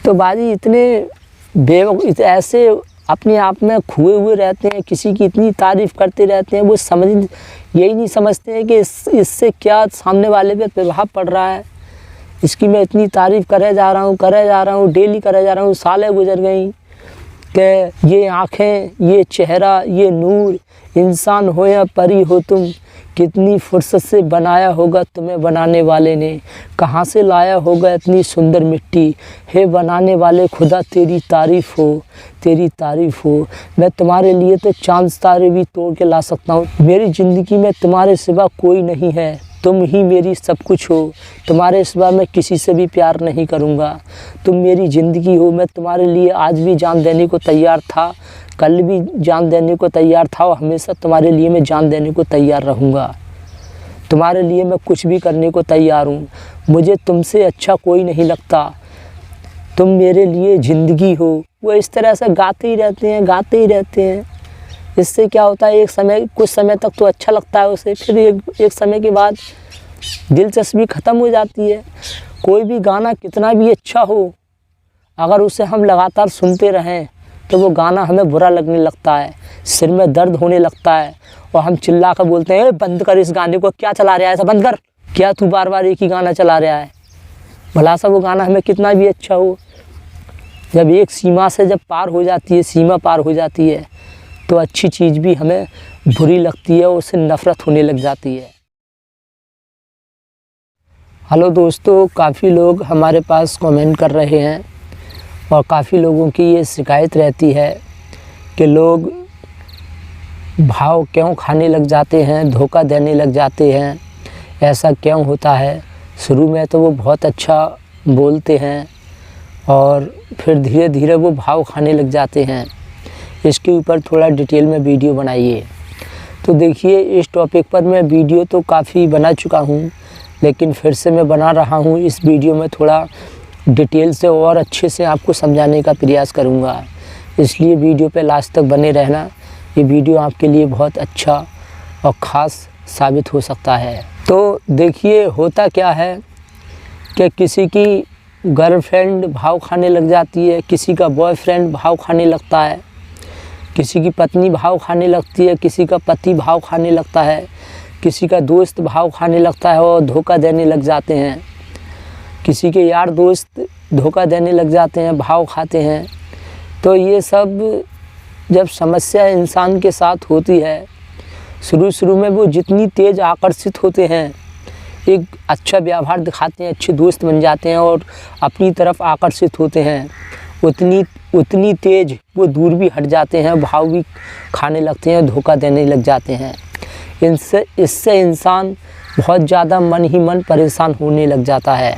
तो बाजी इतने ऐसे अपने आप में खोए हुए रहते हैं, किसी की इतनी तारीफ़ करते रहते हैं, वो यही नहीं समझते हैं कि इससे क्या सामने वाले पे प्रभाव पड़ रहा है। इसकी मैं इतनी तारीफ़ करे जा रहा हूँ, डेली करे जा रहा हूँ, सालें गुजर गई कि ये आँखें, ये चेहरा, ये नूर, इंसान हो या परी हो तुम, कितनी फुर्सत से बनाया होगा तुम्हें बनाने वाले ने, कहाँ से लाया होगा इतनी सुंदर मिट्टी, हे बनाने वाले खुदा तेरी तारीफ़ हो, तेरी तारीफ़ हो। मैं तुम्हारे लिए तो चाँद तारे भी तोड़ के ला सकता हूँ। मेरी ज़िंदगी में तुम्हारे सिवा कोई नहीं है, तुम ही मेरी सब कुछ हो, तुम्हारे सिवा मैं किसी से भी प्यार नहीं करूँगा। तुम मेरी ज़िंदगी हो, मैं तुम्हारे लिए आज भी जान देने को तैयार था, कल भी जान देने को तैयार था और हमेशा तुम्हारे लिए मैं जान देने को तैयार रहूँगा। तुम्हारे लिए मैं कुछ भी करने को तैयार हूँ। मुझे तुमसे अच्छा कोई नहीं लगता, तुम मेरे लिए ज़िंदगी हो। वो इस तरह से गाते ही रहते हैं। इससे क्या होता है, कुछ समय तक तो अच्छा लगता है उसे, फिर एक समय के बाद दिलचस्पी ख़त्म हो जाती है। कोई भी गाना कितना भी अच्छा हो, अगर उसे हम लगातार सुनते रहें तो वो गाना हमें बुरा लगने लगता है, सिर में दर्द होने लगता है और हम चिल्ला कर बोलते हैं बंद कर इस गाने को, क्या चला रहा है, ऐसा बंद कर, क्या तू बार बार एक ही गाना चला रहा है। भला सा वो गाना हमें कितना भी अच्छा हो, जब एक सीमा पार हो जाती है तो अच्छी चीज़ भी हमें बुरी लगती है और उससे नफ़रत होने लग जाती है। हेलो दोस्तों, काफ़ी लोग हमारे पास कमेंट कर रहे हैं और काफ़ी लोगों की ये शिकायत रहती है कि लोग भाव क्यों खाने लग जाते हैं, धोखा देने लग जाते हैं, ऐसा क्यों होता है। शुरू में तो वो बहुत अच्छा बोलते हैं और फिर धीरे धीरे वो भाव खाने लग जाते हैं। इसके ऊपर थोड़ा डिटेल में वीडियो बनाइए। तो देखिए, इस टॉपिक पर मैं वीडियो तो काफ़ी बना चुका हूँ, लेकिन फिर से मैं बना रहा हूँ। इस वीडियो में थोड़ा डिटेल से और अच्छे से आपको समझाने का प्रयास करूँगा, इसलिए वीडियो पे लास्ट तक बने रहना। ये वीडियो आपके लिए बहुत अच्छा और ख़ास साबित हो सकता है। तो देखिए, होता क्या है कि किसी की गर्लफ्रेंड भाव खाने लग जाती है, किसी का बॉयफ्रेंड भाव खाने लगता है, किसी की पत्नी भाव खाने लगती है, किसी का पति भाव खाने लगता है, किसी का दोस्त भाव खाने लगता है और धोखा देने लग जाते हैं, किसी के यार दोस्त धोखा देने लग जाते हैं, भाव खाते हैं। तो ये सब जब समस्या इंसान के साथ होती है, शुरू में वो जितनी तेज़ आकर्षित होते हैं, एक अच्छा व्यवहार दिखाते हैं, अच्छे दोस्त बन जाते हैं और अपनी तरफ आकर्षित होते हैं, उतनी तेज़ वो दूर भी हट जाते हैं, भाव भी खाने लगते हैं, धोखा देने लग जाते हैं। इससे इंसान बहुत ज़्यादा मन ही मन परेशान होने लग जाता है।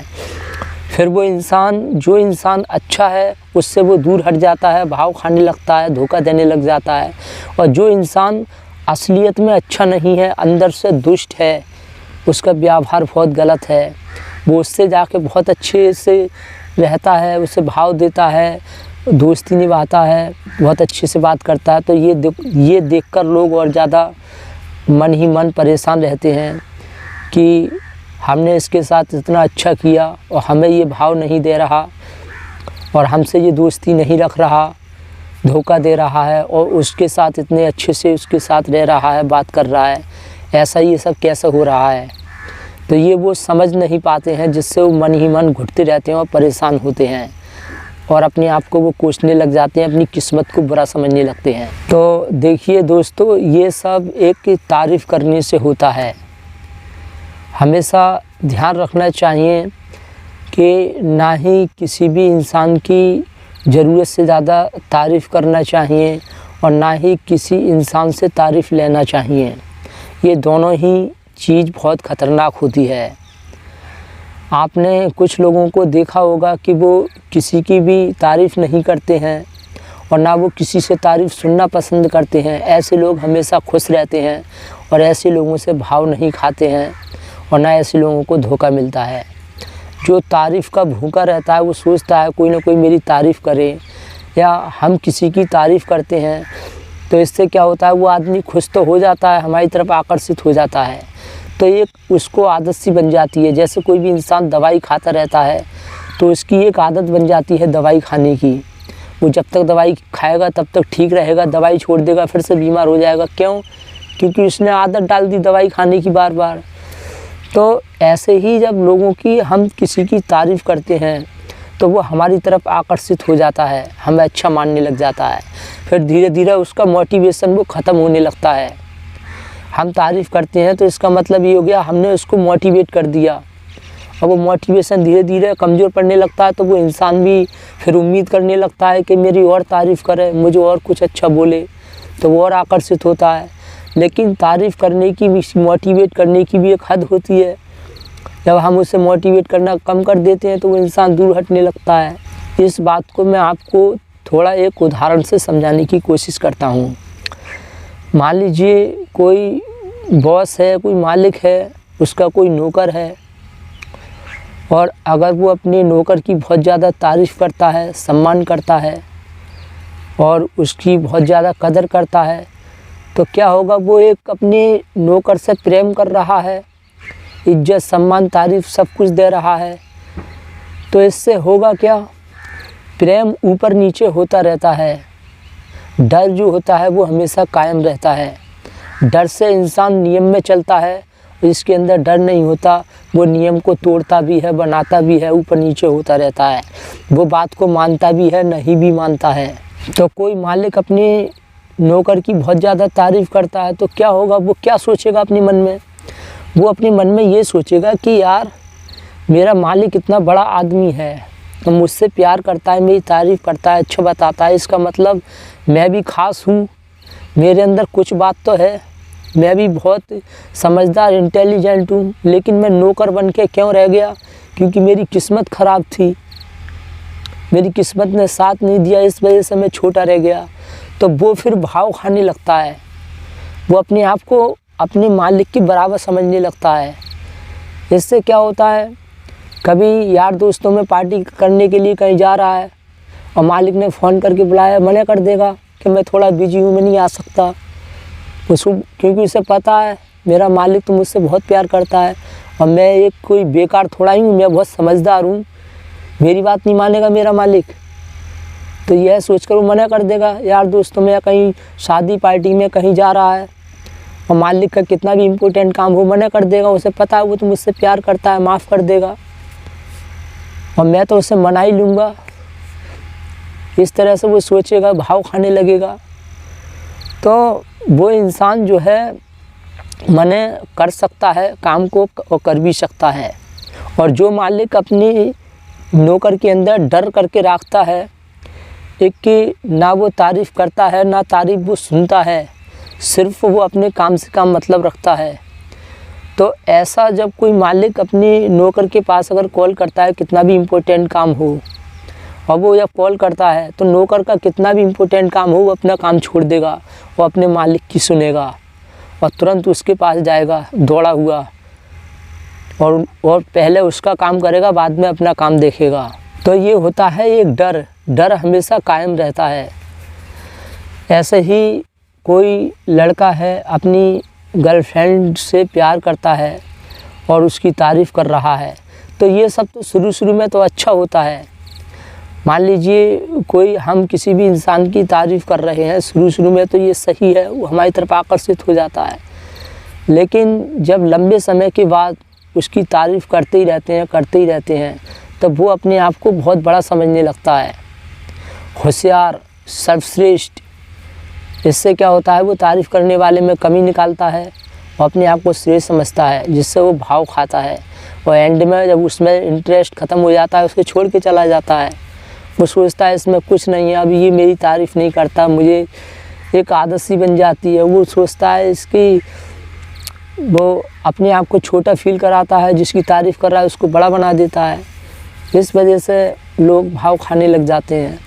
फिर जो इंसान अच्छा है उससे वो दूर हट जाता है, भाव खाने लगता है, धोखा देने लग जाता है। और जो इंसान असलियत में अच्छा नहीं है, अंदर से दुष्ट है, उसका व्यवहार बहुत गलत है, वो उससे जाके बहुत अच्छे से रहता है, उसे भाव देता है, दोस्ती निभाता है, बहुत अच्छे से बात करता है, तो ये देखकर लोग और ज़्यादा मन ही मन परेशान रहते हैं कि हमने इसके साथ इतना अच्छा किया और हमें ये भाव नहीं दे रहा और हमसे ये दोस्ती नहीं रख रहा, धोखा दे रहा है और उसके साथ इतने अच्छे से उसके साथ रह रहा है, बात कर रहा है, ऐसा ये सब कैसे हो रहा है। तो ये वो समझ नहीं पाते हैं, जिससे वो मन ही मन घुटते रहते हैं और परेशान होते हैं और अपने आप को वो कोसने लग जाते हैं, अपनी किस्मत को बुरा समझने लगते हैं। तो देखिए दोस्तों, ये सब एक तारीफ़ करने से होता है। हमेशा ध्यान रखना चाहिए कि ना ही किसी भी इंसान की ज़रूरत से ज़्यादा तारीफ़ करना चाहिए और ना ही किसी इंसान से तारीफ़ लेना चाहिए। ये दोनों ही चीज़ बहुत ख़तरनाक होती है। आपने कुछ लोगों को देखा होगा कि वो किसी की भी तारीफ़ नहीं करते हैं और ना वो किसी से तारीफ़ सुनना पसंद करते हैं। ऐसे लोग हमेशा खुश रहते हैं और ऐसे लोगों से भाव नहीं खाते हैं और ना ऐसे लोगों को धोखा मिलता है। जो तारीफ़ का भूखा रहता है, वो सोचता है कोई ना कोई मेरी तारीफ़ करे, या हम किसी की तारीफ़ करते हैं तो इससे क्या होता है, वो आदमी खुश तो हो जाता है, हमारी तरफ आकर्षित हो जाता है। तो एक उसको आदत सी बन जाती है। जैसे कोई भी इंसान दवाई खाता रहता है तो इसकी एक आदत बन जाती है दवाई खाने की। वो जब तक दवाई खाएगा तब तक ठीक रहेगा, दवाई छोड़ देगा फिर से बीमार हो जाएगा। क्यों? क्योंकि उसने आदत डाल दी दवाई खाने की बार बार। तो ऐसे ही जब लोगों की हम किसी की तारीफ़ करते हैं तो वो हमारी तरफ आकर्षित हो जाता है, हमें अच्छा मानने लग जाता है। फिर धीरे धीरे उसका मोटिवेशन वो ख़त्म होने लगता है। हम तारीफ़ करते हैं तो इसका मतलब ये हो गया हमने उसको मोटिवेट कर दिया, और वो मोटिवेशन धीरे धीरे कमज़ोर पड़ने लगता है। तो वो इंसान भी फिर उम्मीद करने लगता है कि मेरी और तारीफ़ करे, मुझे और कुछ अच्छा बोले, तो वो और आकर्षित होता है। लेकिन तारीफ़ करने की भी, मोटिवेट करने की भी एक हद होती है। जब हम उसे मोटिवेट करना कम कर देते हैं तो वो इंसान दूर हटने लगता है। इस बात को मैं आपको थोड़ा एक उदाहरण से समझाने की कोशिश करता हूँ। मान लीजिए कोई बॉस है, कोई मालिक है, उसका कोई नौकर है, और अगर वो अपने नौकर की बहुत ज़्यादा तारीफ़ करता है, सम्मान करता है और उसकी बहुत ज़्यादा कदर करता है, तो क्या होगा, वो एक अपने नौकर से प्रेम कर रहा है, इज्जत सम्मान तारीफ़ सब कुछ दे रहा है। तो इससे होगा क्या, प्रेम ऊपर नीचे होता रहता है, डर जो होता है वो हमेशा कायम रहता है। डर से इंसान नियम में चलता है, इसके अंदर डर नहीं होता, वो नियम को तोड़ता भी है, बनाता भी है, ऊपर नीचे होता रहता है। वो बात को मानता भी है, नहीं भी मानता है। तो कोई मालिक अपने नौकर की बहुत ज़्यादा तारीफ़ करता है तो क्या होगा, वो क्या सोचेगा अपने मन में, वो अपने मन में ये सोचेगा कि यार मेरा मालिक इतना बड़ा आदमी है, तो मुझसे प्यार करता है, मेरी तारीफ़ करता है, अच्छा बताता है, इसका मतलब मैं भी ख़ास हूँ, मेरे अंदर कुछ बात तो है, मैं भी बहुत समझदार इंटेलिजेंट हूँ। लेकिन मैं नौकर बन के क्यों रह गया? क्योंकि मेरी किस्मत ख़राब थी, मेरी किस्मत ने साथ नहीं दिया, इस वजह से मैं छोटा रह गया। तो वो फिर भाव खाने लगता है, वो अपने आप को अपने मालिक के बराबर समझने लगता है। इससे क्या होता है, कभी यार दोस्तों में पार्टी करने के लिए कहीं जा रहा है और मालिक ने फ़ोन करके बुलाया, मना कर देगा कि मैं थोड़ा बिजी हूँ, मैं नहीं आ सकता। उसको, क्योंकि उसे पता है मेरा मालिक तो मुझसे बहुत प्यार करता है और मैं एक कोई बेकार थोड़ा ही हूँ, मैं बहुत समझदार हूँ, मेरी बात नहीं मानेगा मेरा मालिक। तो यह सोचकर वो मना कर देगा। यार दोस्तों में या कहीं शादी पार्टी में कहीं जा रहा है और मालिक का कितना भी इम्पोर्टेंट काम हो, मना कर देगा। उसे पता है वो तो मुझसे प्यार करता है, माफ़ कर देगा और मैं तो उसे मना ही लूँगा। इस तरह से वो सोचेगा, भाव खाने लगेगा। तो वो इंसान जो है मने कर सकता है काम को और कर भी सकता है। और जो मालिक अपनी नौकर के अंदर डर करके रखता है, एक कि ना वो तारीफ़ करता है ना तारीफ़ वो सुनता है, सिर्फ वो अपने काम से काम मतलब रखता है। तो ऐसा जब कोई मालिक अपने नौकर के पास अगर कॉल करता है, कितना भी इम्पोर्टेंट काम हो, और वो जब कॉल करता है तो नौकर का कितना भी इम्पोर्टेंट काम हो वो अपना काम छोड़ देगा, वो अपने मालिक की सुनेगा और तुरंत उसके पास जाएगा दौड़ा हुआ, और पहले उसका काम करेगा, बाद में अपना काम देखेगा। तो ये होता है एक डर, डर हमेशा कायम रहता है। ऐसे ही कोई लड़का है, अपनी गर्लफ्रेंड से प्यार करता है और उसकी तारीफ़ कर रहा है, तो ये सब तो शुरू में तो अच्छा होता है। मान लीजिए कोई हम किसी भी इंसान की तारीफ़ कर रहे हैं, शुरू में तो ये सही है, वो हमारी तरफ आकर्षित हो जाता है। लेकिन जब लंबे समय के बाद उसकी तारीफ़ करते ही रहते हैं तब वो अपने आप को बहुत बड़ा समझने लगता है, होशियार, सर्वश्रेष्ठ। इससे क्या होता है, वो तारीफ़ करने वाले में कमी निकालता है और अपने आप को श्रेष्ठ समझता है, जिससे वो भाव खाता है और एंड में जब उसमें इंटरेस्ट ख़त्म हो जाता है, उसको छोड़ के चला जाता है। वो सोचता है इसमें कुछ नहीं है, अभी ये मेरी तारीफ़ नहीं करता, मुझे एक आदत सी बन जाती है। वो सोचता है इसकी, वो अपने आप को छोटा फील कराता है, जिसकी तारीफ़ कर रहा है उसको बड़ा बना देता है। इस वजह से लोग भाव खाने लग जाते हैं।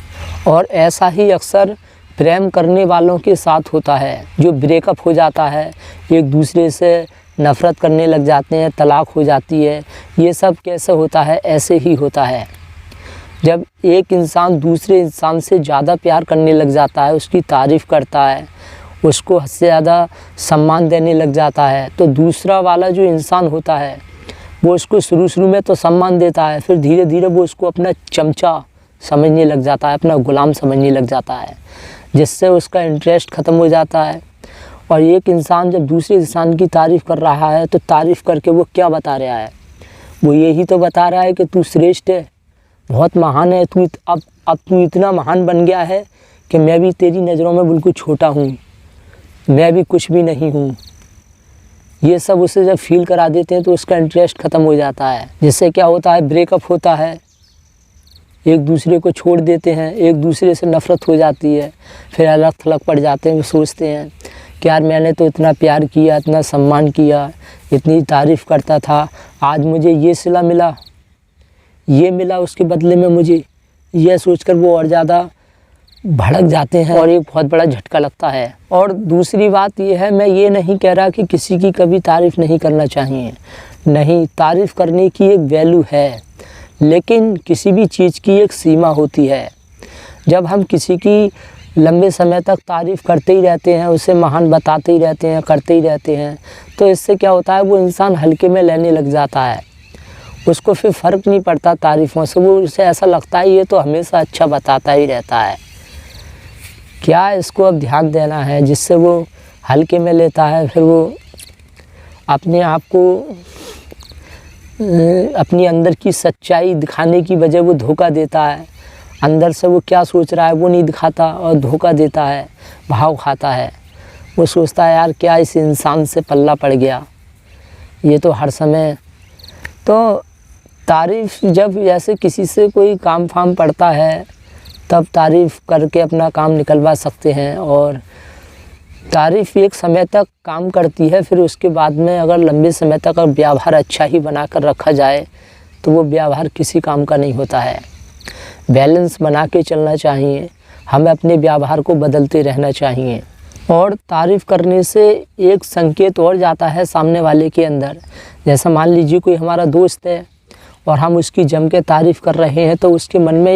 और ऐसा ही अक्सर प्रेम करने वालों के साथ होता है, जो ब्रेकअप हो जाता है, एक दूसरे से नफ़रत करने लग जाते हैं, तलाक हो जाती है। ये सब कैसे होता है? ऐसे ही होता है। जब एक इंसान दूसरे इंसान से ज़्यादा प्यार करने लग जाता है, उसकी तारीफ़ करता है, उसको हद से ज़्यादा सम्मान देने लग जाता है, तो दूसरा वाला जो इंसान होता है वो उसको शुरू में तो सम्मान देता है, फिर धीरे धीरे वो उसको अपना चमचा समझने लग जाता है, अपना गुलाम समझने लग जाता है, जिससे उसका इंटरेस्ट ख़त्म हो जाता है। और एक इंसान जब दूसरे इंसान की तारीफ़ कर रहा है तो तारीफ़ करके वो क्या बता रहा है? वो यही तो बता रहा है कि तू श्रेष्ठ है, बहुत महान है, तू अब तू इतना महान बन गया है कि मैं भी तेरी नज़रों में बिल्कुल छोटा हूँ, मैं भी कुछ भी नहीं हूँ। ये सब उसे जब फील करा देते हैं तो उसका इंटरेस्ट ख़त्म हो जाता है, जिससे क्या होता है, ब्रेकअप होता है, एक दूसरे को छोड़ देते हैं, एक दूसरे से नफ़रत हो जाती है, फिर अलग थलग पड़ जाते हैं। वो सोचते हैं कि यार मैंने तो इतना प्यार किया, इतना सम्मान किया, इतनी तारीफ़ करता था, आज मुझे ये सिला मिला, ये मिला उसके बदले में मुझे, यह सोचकर वो और ज़्यादा भड़क जाते हैं और एक बहुत बड़ा झटका लगता है। और दूसरी बात ये है, मैं ये नहीं कह रहा कि किसी की कभी तारीफ़ नहीं करना चाहिए, नहीं, तारीफ़ करने की एक वैल्यू है, लेकिन किसी भी चीज़ की एक सीमा होती है। जब हम किसी की लंबे समय तक तारीफ़ करते ही रहते हैं, उसे महान बताते ही रहते हैं, करते ही रहते हैं, तो इससे क्या होता है, वो इंसान हल्के में लेने लग जाता है, उसको फिर फ़र्क नहीं पड़ता तारीफ़ों से, वो उसे ऐसा लगता है ये तो हमेशा अच्छा बताता ही रहता है, क्या इसको अब ध्यान देना है, जिससे वो हल्के में लेता है। फिर वो अपने आप को अपनी अंदर की सच्चाई दिखाने की बजाय वो धोखा देता है, अंदर से वो क्या सोच रहा है वो नहीं दिखाता और धोखा देता है, भाव खाता है। वो सोचता है यार क्या इस इंसान से पल्ला पड़ गया, ये तो हर समय। तो तारीफ़ जब जैसे किसी से कोई काम फाम पड़ता है तब तारीफ़ करके अपना काम निकलवा सकते हैं, और तारीफ़ एक समय तक काम करती है, फिर उसके बाद में अगर लंबे समय तक अगर व्यवहार अच्छा ही बना कर रखा जाए तो वो व्यवहार किसी काम का नहीं होता है। बैलेंस बना के चलना चाहिए, हमें अपने व्यवहार को बदलते रहना चाहिए। और तारीफ़ करने से एक संकेत और जाता है सामने वाले के अंदर, जैसा मान लीजिए कोई हमारा दोस्त है और हम उसकी जम के तारीफ़ कर रहे हैं, तो उसके मन में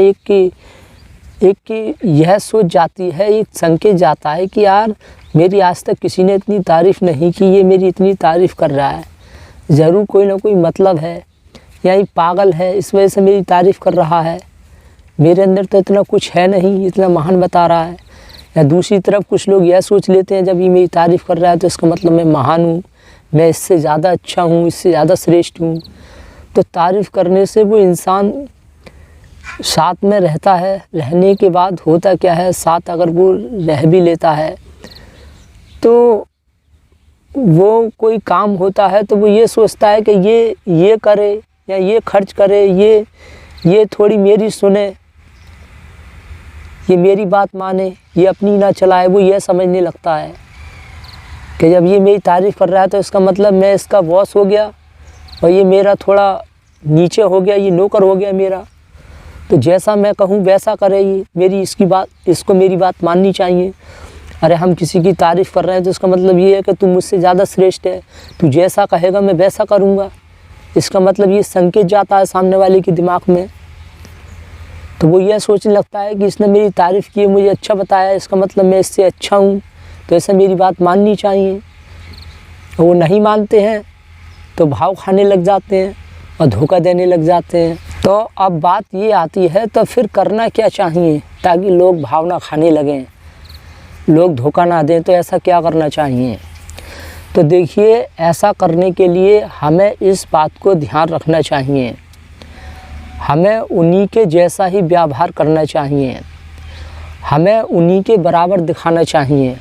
एक यह सोच जाती है, एक संकेत जाता है कि यार मेरी आज तक किसी ने इतनी तारीफ़ नहीं की, ये मेरी इतनी तारीफ़ कर रहा है, ज़रूर कोई ना कोई मतलब है, या ये पागल है इस वजह से मेरी तारीफ़ कर रहा है, मेरे अंदर तो इतना कुछ है नहीं, इतना महान बता रहा है। या दूसरी तरफ कुछ लोग यह सोच लेते हैं जब ये मेरी तारीफ़ कर रहा है तो इसका मतलब मैं महान हूँ, मैं इससे ज़्यादा अच्छा हूँ, इससे ज़्यादा श्रेष्ठ हूँ। तो तारीफ़ करने से वो इंसान साथ में रहता है, रहने के बाद होता क्या है, साथ अगर वो रह भी लेता है तो वो कोई काम होता है तो वो ये सोचता है कि ये करे या ये खर्च करे, ये थोड़ी मेरी सुने, ये मेरी बात माने, ये अपनी ना चलाए। वो ये समझने लगता है कि जब ये मेरी तारीफ़ कर रहा है तो इसका मतलब मैं इसका बॉस हो गया और ये मेरा थोड़ा नीचे हो गया, ये नौकर हो गया मेरा, तो जैसा मैं कहूँ वैसा करे, ये मेरी इसको मेरी बात माननी चाहिए। अरे हम किसी की तारीफ़ कर रहे हैं तो इसका मतलब ये है कि तू मुझसे ज़्यादा श्रेष्ठ है, तू जैसा कहेगा मैं वैसा करूँगा, इसका मतलब ये संकेत जाता है सामने वाले के दिमाग में। तो वो यह सोचने लगता है कि इसने मेरी तारीफ़ की, मुझे अच्छा बताया, इसका मतलब मैं इससे अच्छा हूँ, तो ऐसे मेरी बात माननी चाहिए। वो नहीं मानते हैं तो भाव खाने लग जाते हैं और धोखा देने लग जाते हैं। तो अब बात ये आती है तो फिर करना क्या चाहिए ताकि लोग भाव ना खाने लगें, लोग धोखा ना दें, तो ऐसा क्या करना चाहिए? तो देखिए, ऐसा करने के लिए हमें इस बात को ध्यान रखना चाहिए, हमें उन्हीं के जैसा ही व्यवहार करना चाहिए, हमें उन्हीं के बराबर दिखाना चाहिए,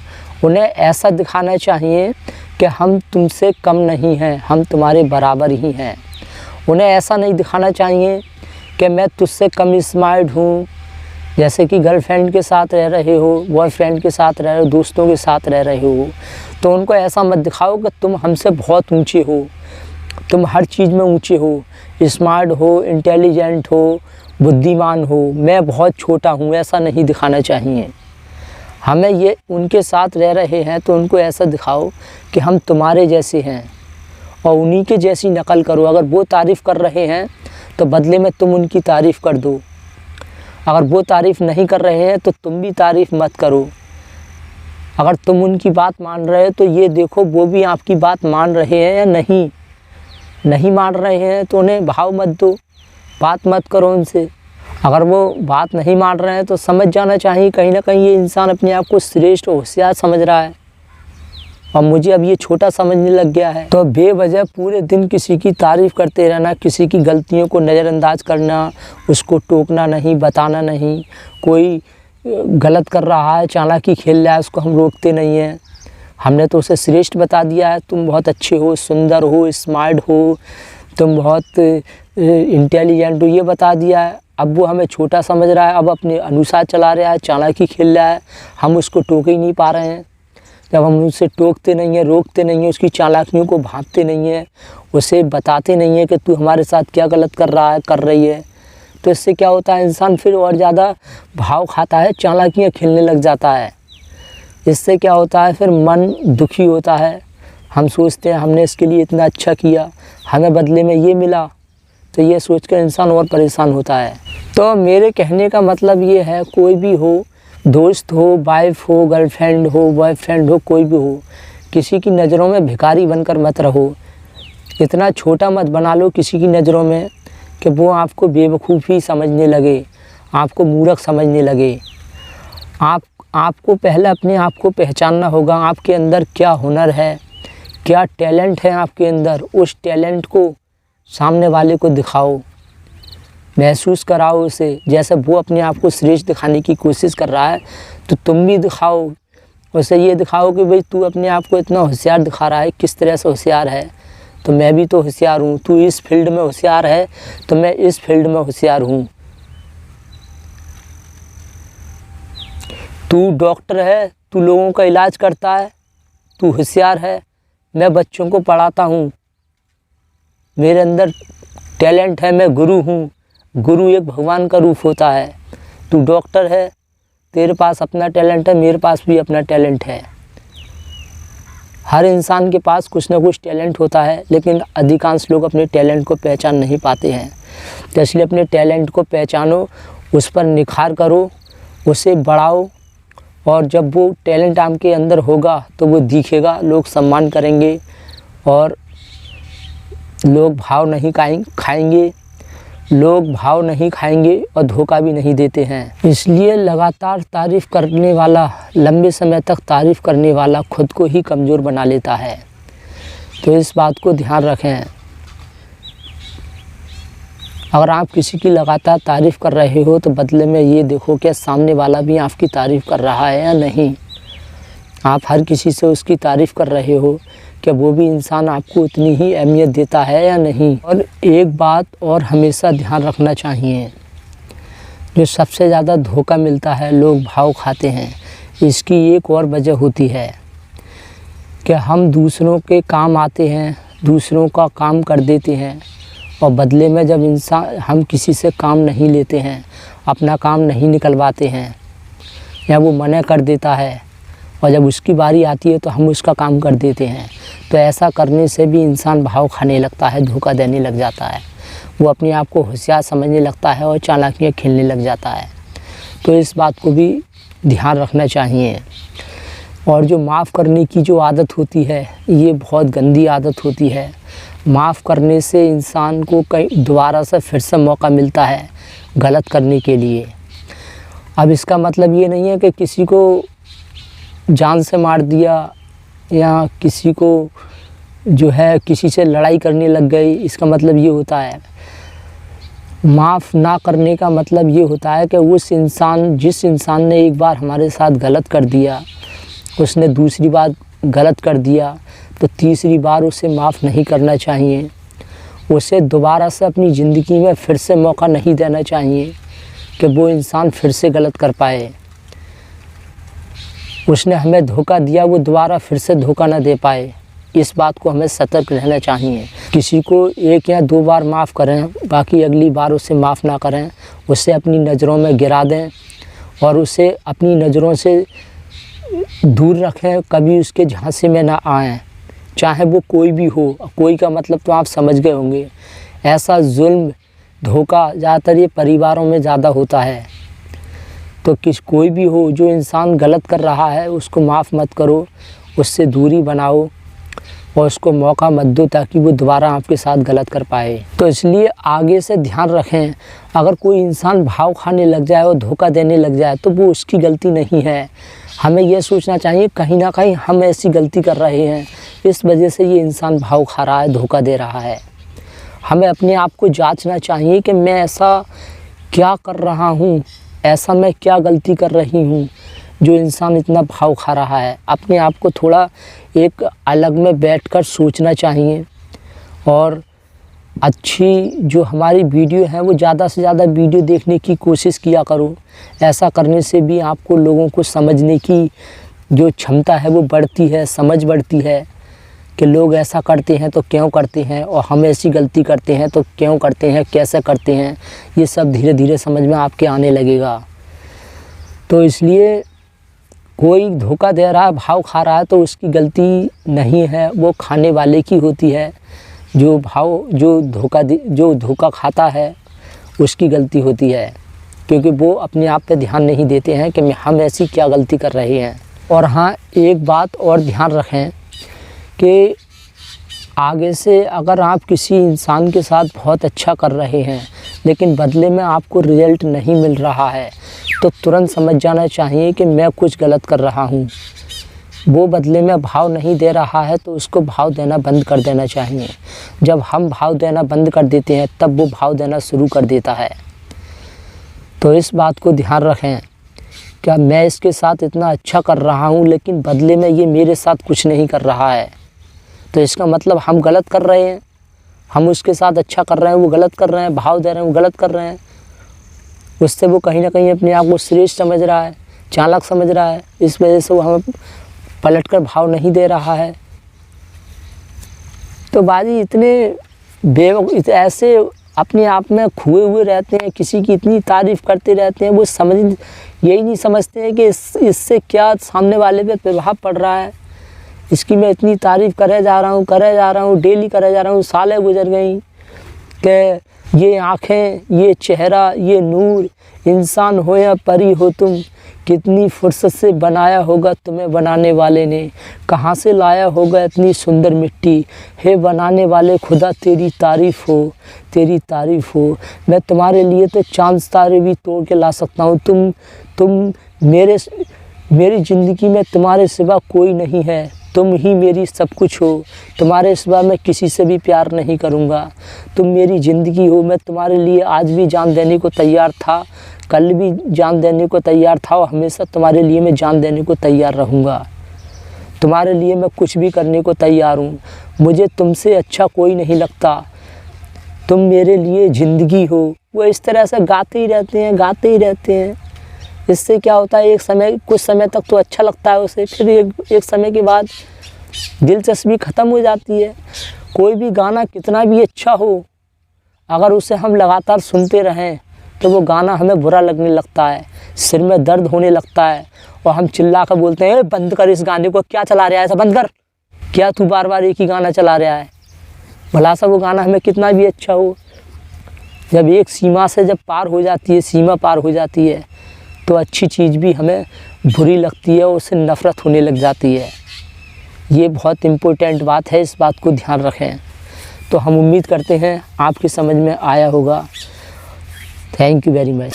उन्हें ऐसा दिखाना चाहिए कि हम तुमसे कम नहीं हैं, हम तुम्हारे बराबर ही हैं। उन्हें ऐसा नहीं दिखाना चाहिए कि मैं तुझसे कम स्मार्ट हूँ, जैसे कि गर्लफ्रेंड के साथ रह रहे हो, बॉयफ्रेंड के साथ रह रहे हो, दोस्तों के साथ रह रहे हो, तो उनको ऐसा मत दिखाओ कि तुम हमसे बहुत ऊंचे हो, तुम हर चीज़ में ऊंचे हो, स्मार्ट हो, इंटेलिजेंट हो, बुद्धिमान हो, मैं बहुत छोटा हूँ, ऐसा नहीं दिखाना चाहिए। हमें ये उनके साथ रह रहे हैं तो उनको ऐसा दिखाओ कि हम तुम्हारे जैसे हैं और उन्हीं के जैसी नकल करो। अगर वो तारीफ़ कर रहे हैं तो बदले में तुम उनकी तारीफ़ कर दो, अगर वो तारीफ़ नहीं कर रहे हैं तो तुम भी तारीफ़ मत करो। अगर तुम उनकी बात मान रहे हो तो ये देखो वो भी आपकी बात मान रहे हैं या नहीं, नहीं मान रहे हैं तो उन्हें भाव मत दो, बात मत करो उनसे। अगर वो बात नहीं मान रहे हैं तो समझ जाना चाहिए कहीं ना कहीं ये इंसान अपने आप को श्रेष्ठ होशियार समझ रहा है और मुझे अब ये छोटा समझने लग गया है। तो बेवजह पूरे दिन किसी की तारीफ़ करते रहना, किसी की गलतियों को नज़रअंदाज करना, उसको टोकना नहीं, बताना नहीं। कोई गलत कर रहा है, चालाकी खेल रहा है, उसको हम रोकते नहीं हैं। हमने तो उसे श्रेष्ठ बता दिया है, तुम बहुत अच्छे हो, सुंदर हो, स्मार्ट हो, तुम बहुत इंटेलिजेंट हो, ये बता दिया है। अब वो हमें छोटा समझ रहा है, अब अपने अनुसार चला रहा है, चालाकी खेल रहा है, हम उसको टोक ही नहीं पा रहे हैं। जब हम उसे टोकते नहीं हैं, रोकते नहीं हैं, उसकी चालाकियों को भांपते नहीं हैं, उसे बताते नहीं हैं कि तू हमारे साथ क्या गलत कर रहा है, कर रही है, तो इससे क्या होता है, इंसान फिर और ज़्यादा भाव खाता है, चालाकियाँ खेलने लग जाता है। इससे क्या होता है, फिर मन दुखी होता है। हम सोचते हैं हमने इसके लिए इतना अच्छा किया, हमें बदले में ये मिला, तो ये सोचकर इंसान और परेशान होता है। तो मेरे कहने का मतलब ये है, कोई भी हो, दोस्त हो, वाइफ हो, गर्लफ्रेंड हो, बॉयफ्रेंड हो, कोई भी हो, किसी की नज़रों में भिखारी बनकर मत रहो। इतना छोटा मत बना लो किसी की नज़रों में कि वो आपको बेवकूफ़ी समझने लगे, आपको मूर्ख समझने लगे। आपको पहले अपने आप को पहचानना होगा, आपके अंदर क्या हुनर है, क्या टैलेंट है आपके अंदर। उस टैलेंट को सामने वाले को दिखाओ, महसूस कराओ उसे। जैसे वो अपने आप को श्रेष्ठ दिखाने की कोशिश कर रहा है, तो तुम भी दिखाओ उसे। ये दिखाओ कि भाई तू अपने आप को इतना होशियार दिखा रहा है, किस तरह से होशियार है, तो मैं भी तो होशियार हूँ। तू इस फील्ड में होशियार है तो मैं इस फील्ड में होशियार हूँ। तू डॉक्टर है, तू लोगों का इलाज करता है, तू होशियार है, मैं बच्चों को पढ़ाता हूँ, मेरे अंदर टैलेंट है, मैं गुरु हूँ। गुरु एक भगवान का रूप होता है। तू डॉक्टर है, तेरे पास अपना टैलेंट है, मेरे पास भी अपना टैलेंट है। हर इंसान के पास कुछ ना कुछ टैलेंट होता है, लेकिन अधिकांश लोग अपने टैलेंट को पहचान नहीं पाते हैं। तो इसलिए अपने टैलेंट को पहचानो, उस पर निखार करो, उसे बढ़ाओ, और जब वो टैलेंट आपके अंदर होगा तो वो दिखेगा, लोग सम्मान करेंगे और लोग भाव नहीं खाएंगे, लोग भाव नहीं खाएंगे और धोखा भी नहीं देते हैं। इसलिए लगातार तारीफ़ करने वाला, लंबे समय तक तारीफ़ करने वाला खुद को ही कमज़ोर बना लेता है। तो इस बात को ध्यान रखें। अगर आप किसी की लगातार तारीफ़ कर रहे हो तो बदले में ये देखो कि सामने वाला भी आपकी तारीफ़ कर रहा है या नहीं। आप हर किसी से उसकी तारीफ़ कर रहे हो, क्या वो भी इंसान आपको उतनी ही अहमियत देता है या नहीं। और एक बात और हमेशा ध्यान रखना चाहिए, जो सबसे ज़्यादा धोखा मिलता है, लोग भाव खाते हैं, इसकी एक और वजह होती है कि हम दूसरों के काम आते हैं, दूसरों का काम कर देते हैं, और बदले में जब हम किसी से काम नहीं लेते हैं, अपना काम नहीं निकलवाते हैं, या वो मना कर देता है, और जब उसकी बारी आती है तो हम उसका काम कर देते हैं। तो ऐसा करने से भी इंसान भाव खाने लगता है, धोखा देने लग जाता है, वो अपने आप को होशियार समझने लगता है और चालाकियाँ खेलने लग जाता है। तो इस बात को भी ध्यान रखना चाहिए। और जो माफ़ करने की जो आदत होती है, ये बहुत गंदी आदत होती है। माफ़ करने से इंसान को कहीं दोबारा से फिर से मौका मिलता है गलत करने के लिए। अब इसका मतलब ये नहीं है कि किसी को जान से मार दिया या किसी को जो है किसी से लड़ाई करने लग गई, इसका मतलब ये होता है। माफ़ ना करने का मतलब ये होता है कि जिस इंसान ने एक बार हमारे साथ गलत कर दिया, उसने दूसरी बार गलत कर दिया, तो तीसरी बार उसे माफ़ नहीं करना चाहिए। उसे दोबारा से अपनी ज़िंदगी में फिर से मौका नहीं देना चाहिए कि वो इंसान फिर से गलत कर पाए। उसने हमें धोखा दिया, वो दोबारा फिर से धोखा ना दे पाए। इस बात को हमें सतर्क रहना चाहिए। किसी को 1 या 2 बार माफ़ करें, बाकी अगली बार उसे माफ़ ना करें, उसे अपनी नज़रों में गिरा दें और उसे अपनी नज़रों से दूर रखें, कभी उसके झांसे में ना आएँ, चाहे वो कोई भी हो। कोई का मतलब तो आप समझ गए होंगे। ऐसा जुल्म, धोखा ज़्यादातर ये परिवारों में ज़्यादा होता है। तो कोई भी हो, जो इंसान गलत कर रहा है उसको माफ़ मत करो, उससे दूरी बनाओ, और उसको मौका मत दो ताकि वो दोबारा आपके साथ गलत कर पाए। तो इसलिए आगे से ध्यान रखें, अगर कोई इंसान भाव खाने लग जाए और धोखा देने लग जाए तो वो उसकी गलती नहीं है। हमें यह सोचना चाहिए कहीं ना कहीं हम ऐसी गलती कर रहे हैं, इस वजह से ये इंसान भाव खा रहा है, धोखा दे रहा है। हमें अपने आप को जांचना चाहिए कि मैं ऐसा क्या कर रहा हूँ, ऐसा मैं क्या गलती कर रही हूँ जो इंसान इतना भाव खा रहा है। अपने आप को थोड़ा एक अलग में बैठकर सोचना चाहिए और अच्छी जो हमारी वीडियो है वो ज़्यादा से ज़्यादा वीडियो देखने की कोशिश किया करो। ऐसा करने से भी आपको लोगों को समझने की जो क्षमता है वो बढ़ती है, समझ बढ़ती है कि लोग ऐसा करते हैं तो क्यों करते हैं और हम ऐसी गलती करते हैं तो क्यों करते हैं, कैसे करते हैं, ये सब धीरे धीरे समझ में आपके आने लगेगा। तो इसलिए कोई धोखा दे रहा है, भाव खा रहा है तो उसकी गलती नहीं है, वो खाने वाले की होती है। जो धोखा खाता है उसकी गलती होती है, क्योंकि वो अपने आप पे ध्यान नहीं देते हैं कि हम ऐसी क्या गलती कर रहे हैं। और हाँ, एक बात और ध्यान रखें कि आगे से अगर आप किसी इंसान के साथ बहुत अच्छा कर रहे हैं लेकिन बदले में आपको रिज़ल्ट नहीं मिल रहा है तो तुरंत समझ जाना चाहिए कि मैं कुछ गलत कर रहा हूँ। वो बदले में भाव नहीं दे रहा है तो उसको भाव देना बंद कर देना चाहिए। जब हम भाव देना बंद कर देते हैं तब वो भाव देना शुरू कर देता है। तो इस बात को ध्यान रखें, क्या मैं इसके साथ इतना अच्छा कर रहा हूँ लेकिन बदले में ये मेरे साथ कुछ नहीं कर रहा है, तो इसका मतलब हम गलत कर रहे हैं। हम उसके साथ अच्छा कर रहे हैं, वो गलत कर रहे हैं, भाव दे रहे हैं, वो गलत कर रहे हैं। उससे वो कहीं ना कहीं अपने आप को श्रेष्ठ समझ रहा है, चालाक समझ रहा है, इस वजह से वो हमें पलटकर भाव नहीं दे रहा है। तो बाजी इतने ऐसे अपने आप में खोए हुए रहते हैं, किसी की इतनी तारीफ़ करते रहते हैं, वो यही नहीं समझते हैं कि इससे क्या सामने वाले पे प्रभाव पड़ रहा है। इसकी मैं इतनी तारीफ़ करे जा रहा हूँ, डेली करे जा रहा हूँ, सालें गुजर गई कि ये आँखें, ये चेहरा, ये नूर, इंसान हो या परी हो तुम, कितनी फुर्सत से बनाया होगा तुम्हें बनाने वाले ने, कहाँ से लाया होगा इतनी सुंदर मिट्टी, हे बनाने वाले खुदा तेरी तारीफ़ हो, तेरी तारीफ़ हो। मैं तुम्हारे लिए तो चाँद तारे भी तोड़ के ला सकता हूँ। तुम मेरी ज़िंदगी में तुम्हारे सिवा कोई नहीं है, तुम ही मेरी सब कुछ हो, तुम्हारे सिवा मैं किसी से भी प्यार नहीं करूँगा। तुम मेरी ज़िंदगी हो, मैं तुम्हारे लिए आज भी जान देने को तैयार था, कल भी जान देने को तैयार था और हमेशा तुम्हारे लिए मैं जान देने को तैयार रहूँगा। तुम्हारे लिए मैं कुछ भी करने को तैयार हूँ। मुझे तुमसे अच्छा कोई नहीं लगता, तुम मेरे लिए ज़िंदगी हो। वो इस तरह से गाते ही रहते हैं। इससे क्या होता है, कुछ समय तक तो अच्छा लगता है उसे, फिर एक समय के बाद दिलचस्पी ख़त्म हो जाती है। कोई भी गाना कितना भी अच्छा हो, अगर उसे हम लगातार सुनते रहें तो वो गाना हमें बुरा लगने लगता है, सिर में दर्द होने लगता है और हम चिल्ला कर बोलते हैं बंद कर इस गाने को, क्या चला रहा है, ऐसा बंद कर, क्या तू बार बार एक ही गाना चला रहा है। भला सा वो गाना हमें कितना भी अच्छा हो, जब एक सीमा पार हो जाती है तो अच्छी चीज़ भी हमें बुरी लगती है और उससे नफ़रत होने लग जाती है। ये बहुत इम्पोर्टेंट बात है, इस बात को ध्यान रखें। तो हम उम्मीद करते हैं आपकी समझ में आया होगा। Thank you very much.